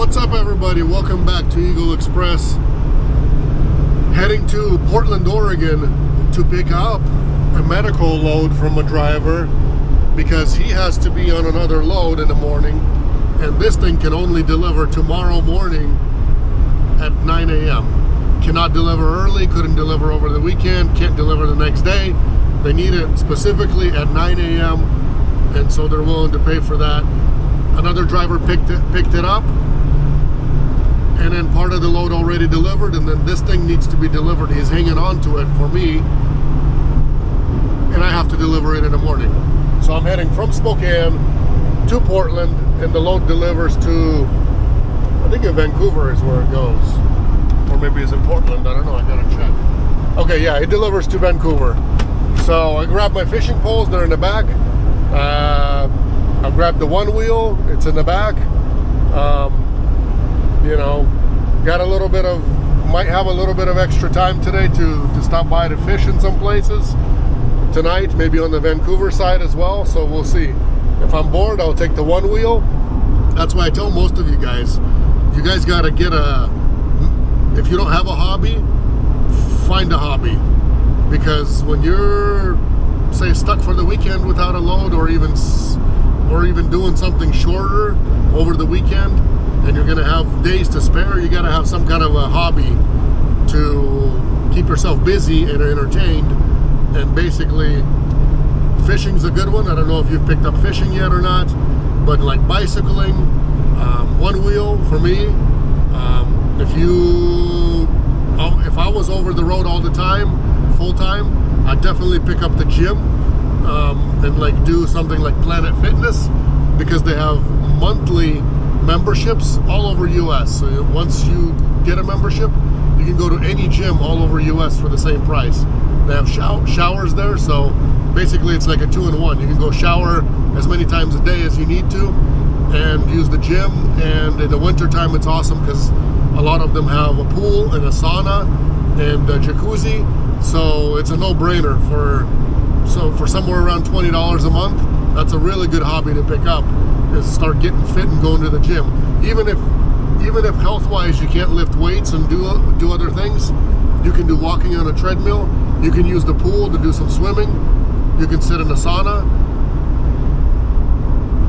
What's up, everybody? Welcome back to Eagle Express. Heading to Portland, Oregon to pick up a medical load from a driver because he has to be on another load in the morning, and this thing can only deliver tomorrow morning at 9 a.m. Cannot deliver early, couldn't deliver over the weekend, can't deliver the next day. They need it specifically at 9 a.m. and so they're willing to pay for that. Another driver picked it up, and then part of the load already delivered, and then this thing needs to be delivered. He's hanging on to it for me, and I have to deliver it in the morning. So I'm heading from Spokane to Portland, and the load delivers to, I think in Vancouver is where it goes, or maybe it's in Portland, I don't know, I gotta check. Okay, yeah, it delivers to Vancouver. So I grabbed my fishing poles, they're in the back. I grabbed the one wheel, it's in the back. You know, got a little bit of, might have a little bit of extra time today to stop by to fish in some places tonight, maybe on the Vancouver side as well, so we'll see. If I'm bored, I'll take the one wheel. That's why I tell most of you guys gotta get if you don't have a hobby, find a hobby, because when you're, say, stuck for the weekend without a load, or even doing something shorter over the weekend, and you're gonna have days to spare, you gotta have some kind of a hobby to keep yourself busy and entertained. And basically, fishing's a good one. I don't know if you've picked up fishing yet or not, but like bicycling, one wheel for me. If I was over the road all the time, full time, I'd definitely pick up the gym and like do something like Planet Fitness, because they have monthly memberships all over US. So once you get a membership, you can go to any gym all over US for the same price. They have showers there, so basically it's like a 2-in-1. You can go shower as many times a day as you need to and use the gym. And in the winter time, it's awesome because a lot of them have a pool and a sauna and a jacuzzi, so it's a no-brainer for somewhere around $20 a month. That's a really good hobby to pick up, is start getting fit and going to the gym. Even if health-wise you can't lift weights and do other things, you can do walking on a treadmill. You can use the pool to do some swimming. You can sit in a sauna.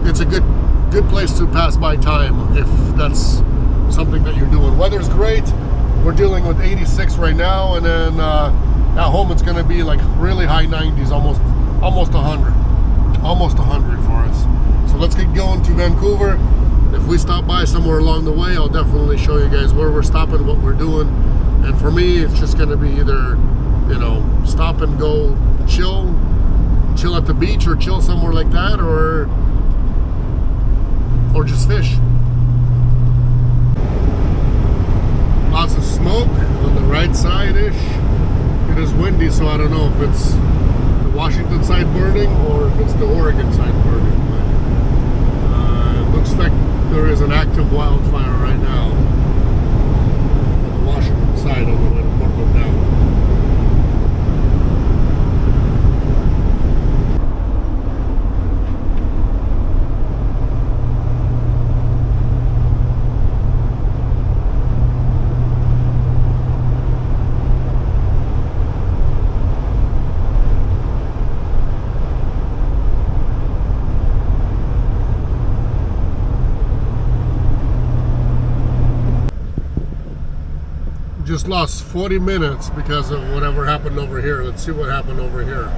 It's a good place to pass by time if that's something that you're doing. Weather's great. We're dealing with 86 right now, and then at home it's going to be like really high 90s, almost 100. Almost 100 for us. So let's get going to Vancouver. If we stop by somewhere along the way, I'll definitely show you guys where we're stopping, what we're doing. And for me, it's just going to be either, you know, stop and go chill at the beach, or chill somewhere like that, or just fish. Lots of smoke on the right side-ish. It is windy, so I don't know if it's the Washington side burning or if it's the Oregon side burning. But it looks like there is an active wildfire right now on the Washington side on the way to Portland now. Just lost 40 minutes because of whatever happened over here. Let's see what happened over here.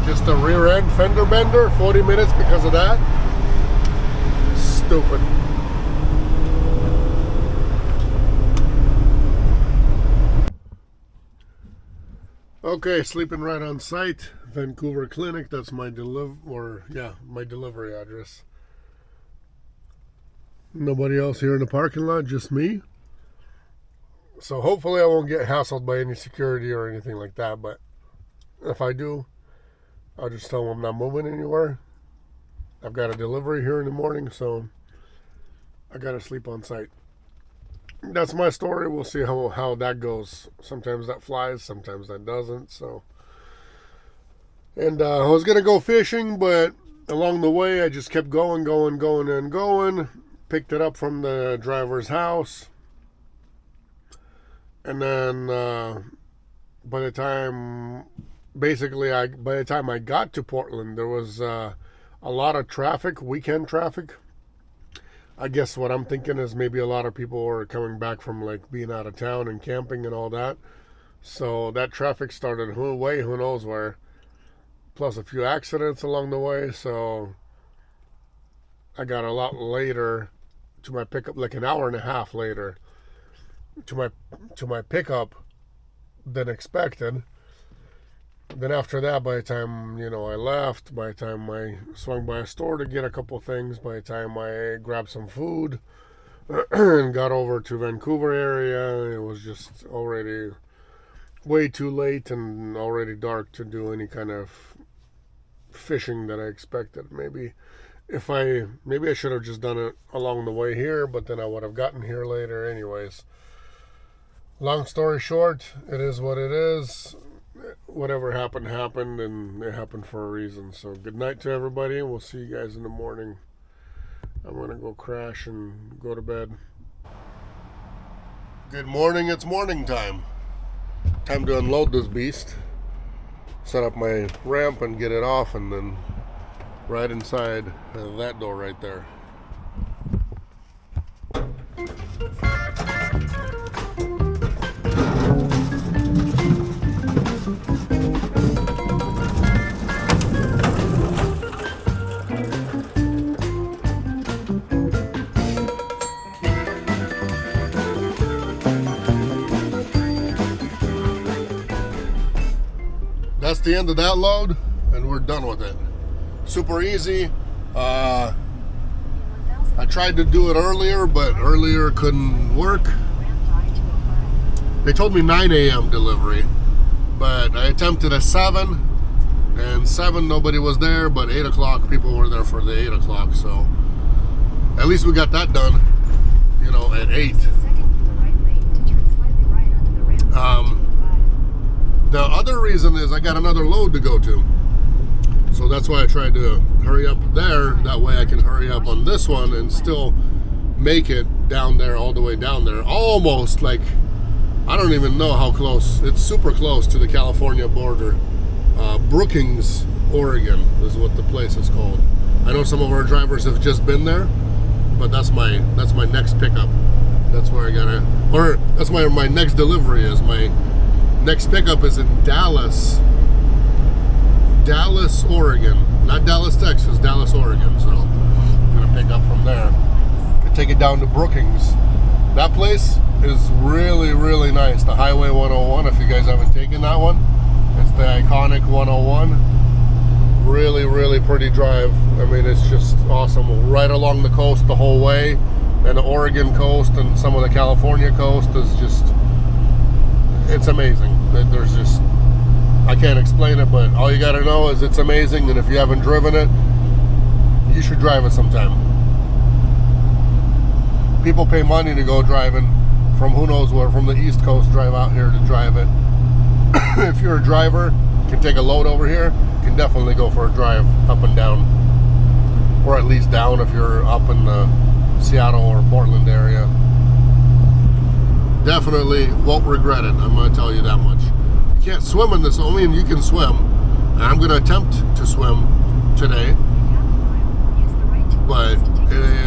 Just a rear end fender bender, 40 minutes because of that. Stupid. Okay, sleeping right on site, Vancouver Clinic. That's my my delivery address. Nobody else here in the parking lot, just me. So hopefully I won't get hassled by any security or anything like that, but if I do, I'll just tell them I'm not moving anywhere. I've got a delivery here in the morning, so I gotta sleep on site. that's my story. We'll see how that goes. Sometimes that flies, sometimes that doesn't. So, and I was gonna go fishing, but along the way I just kept going. Picked it up from the driver's house, and then by the time I got to Portland, there was a lot of traffic, weekend traffic. I guess what I'm thinking is maybe a lot of people are coming back from like being out of town and camping and all that. So that traffic started who knows where. Plus a few accidents along the way. So I got a lot later to my pickup, like an hour and a half later to my pickup than expected. Then after that, by the time, I left, by the time I swung by a store to get a couple things, by the time I grabbed some food and got over to Vancouver area, it was just already way too late and already dark to do any kind of fishing that I expected. Maybe I should have just done it along the way here, but then I would have gotten here later anyways. Long story short, it is what it is. Whatever happened, and it happened for a reason. So good night to everybody, and we'll see you guys in the morning. I'm gonna go crash and go to bed. Good morning, it's morning time. Time to unload this beast. Set up my ramp and get it off, and then right inside that door right there. That's the end of that load, and we're done with it. Super easy. I tried to do it earlier, but earlier couldn't work. They told me 9 a.m. delivery, but I attempted at 7, and 7 nobody was there, but 8 o'clock people were there for the 8 o'clock, so at least we got that done, at 8. The other reason is I got another load to go to. So that's why I tried to hurry up there. That way I can hurry up on this one and still make it down there, all the way down there. Almost like, I don't even know how close. It's super close to the California border. Brookings, Oregon is what the place is called. I know some of our drivers have just been there, but that's my next pickup. That's where that's where my next delivery is. My next pickup is in Dallas, Oregon. Not Dallas, Texas, Dallas, Oregon. So I'm going to pick up from there and take it down to Brookings. That place is really, really nice. The Highway 101, if you guys haven't taken that one. It's the iconic 101. Really, really pretty drive. I mean, it's just awesome. Right along the coast the whole way. And the Oregon coast and some of the California coast is just... it's amazing. There's just, I can't explain it, but all you gotta know is it's amazing, and if you haven't driven it, you should drive it sometime. People pay money to go driving from who knows where, from the East Coast, drive out here to drive it. If you're a driver, can take a load over here, can definitely go for a drive up and down, or at least down if you're up in the Seattle or Portland area. Definitely won't regret it. I'm going to tell you that much. You can't swim in this. I mean, you can swim. And I'm going to attempt to swim today. But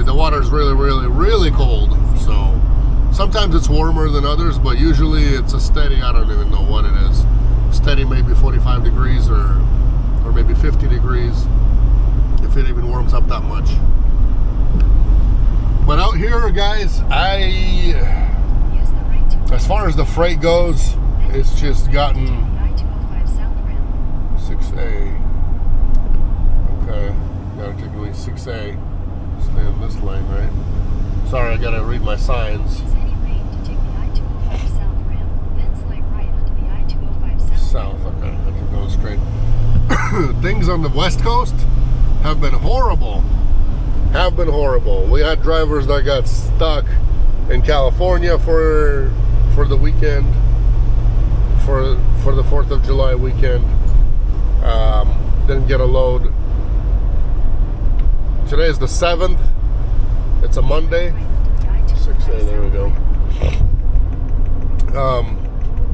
the water is really, really, really cold. So sometimes it's warmer than others, but usually it's a steady, I don't even know what it is. Steady maybe 45 degrees or maybe 50 degrees, if it even warms up that much. But out here, guys, as far as the freight goes, it's just gotten 6A. Okay, gotta take at least 6A. Stay in this lane, right? Sorry, I gotta read my signs. South, okay, I keep going straight. Things on the West Coast have been horrible. We had drivers that got stuck in California for the weekend, for the 4th of July weekend. Didn't get a load. Today is the 7th. It's a Monday. 6A, there we go.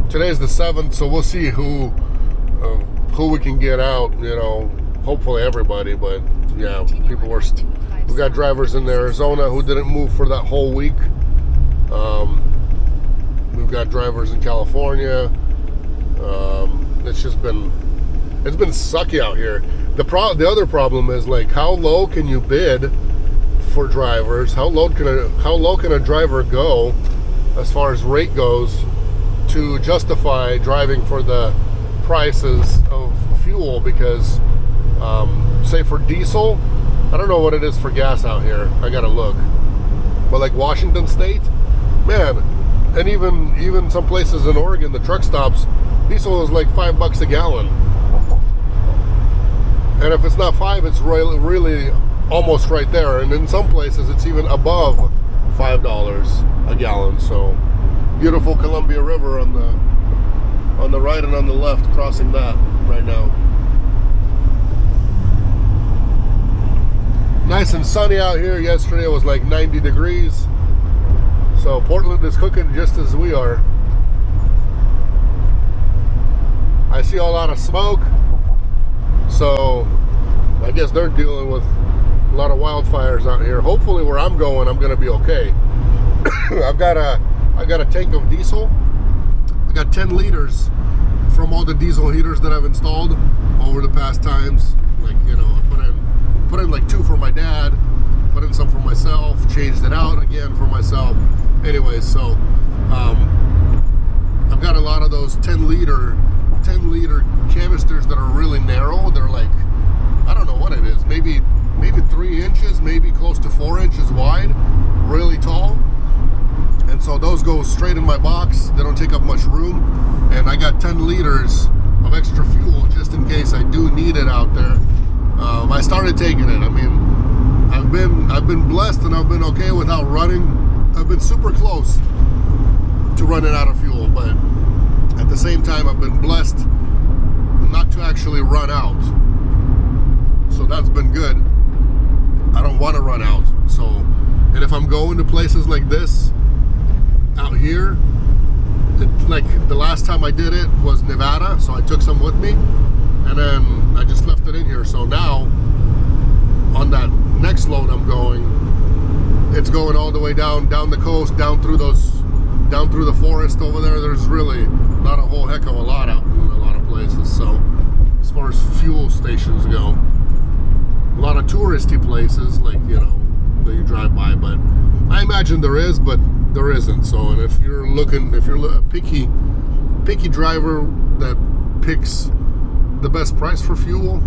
Today is the 7th, so we'll see who we can get out. You know, hopefully everybody, but yeah, we got drivers in Arizona who didn't move for that whole week. We've got drivers in California. It's been sucky out here. The other problem is, like, how low can you bid for drivers? How low can a driver go as far as rate goes to justify driving for the prices of fuel? Because say for diesel, I don't know what it is for gas out here. I gotta look. But like Washington State, man, and even some places in Oregon, the truck stops, diesel is like $5 a gallon. And if it's not 5, it's really almost right there. And in some places, it's even above $5 a gallon. So beautiful Columbia River on the right and on the left, crossing that right now. Nice and sunny out here. Yesterday it was like 90 degrees. So Portland is cooking just as we are. I see a lot of smoke. So I guess they're dealing with a lot of wildfires out here. Hopefully where I'm going, I'm gonna be okay. I got a tank of diesel. I got 10 liters from all the diesel heaters that I've installed over the past times. Like, you know, I put in like 2 for my dad, put in some for myself, changed it out again for myself. Anyways, so I've got a lot of those 10 liter canisters that are really narrow. They're like, I don't know what it is, maybe 3 inches, maybe close to 4 inches wide, really tall. And so those go straight in my box. They don't take up much room, and I got 10 liters of extra fuel just in case I do need it out there. I started taking it. I mean, I've been blessed, and I've been okay without running. I've been super close to running out of fuel, but at the same time, I've been blessed not to actually run out. So that's been good. I don't want to run out. So, and if I'm going to places like this out here, like the last time I did it was Nevada, so I took some with me, and then I just left it in here. So now on that next load I'm going, it's going all the way down the coast, down through the forest over there. There's really not a whole heck of a lot out in a lot of places. So as far as fuel stations go, a lot of touristy places, like, you know, that you drive by, but I imagine there is, but there isn't. So, and if you're a picky driver that picks the best price for fuel,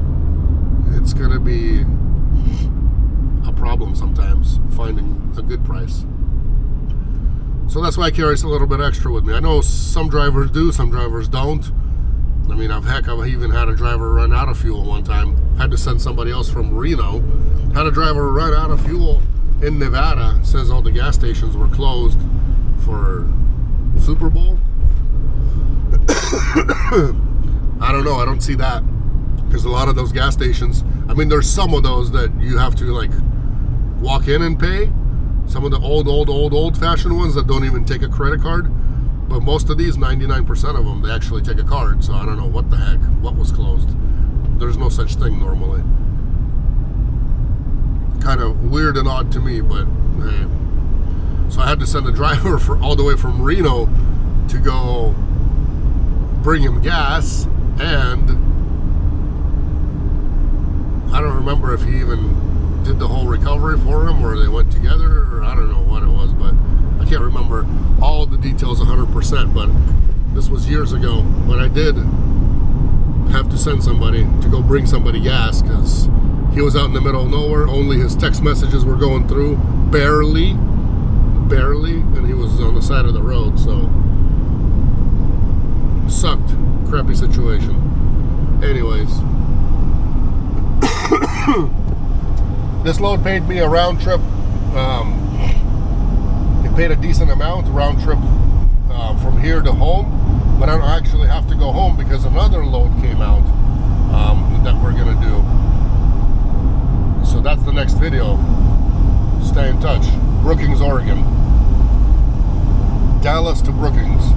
it's gonna be a problem sometimes finding a good price. So that's why I carry a little bit extra with me. I know some drivers do, some drivers don't. I mean, I've even had a driver run out of fuel one time. Had to send somebody else from Reno. Had a driver run out of fuel in Nevada. It says all the gas stations were closed for Super Bowl. I don't know. I don't see that. Because a lot of those gas stations, I mean, there's some of those that you have to, like, walk in and pay. Some of the old-fashioned ones that don't even take a credit card. But most of these, 99% of them, they actually take a card. So I don't know what the heck, what was closed. There's no such thing normally. Kind of weird and odd to me, but hey. So I had to send a driver all the way from Reno to go bring him gas, and I don't remember if he even did the whole recovery for him or they went together, or I don't know what it was, but I can't remember all the details 100%, but this was years ago. But I did have to send somebody to go bring somebody gas because he was out in the middle of nowhere. Only his text messages were going through, barely, and he was on the side of the road, so sucked. Crappy situation. Anyways, this load paid me a round trip. It paid a decent amount round trip from here to home, but I don't actually have to go home because another load came out that we're gonna do. So that's the next video. Stay in touch. Brookings, Oregon. Dallas to Brookings.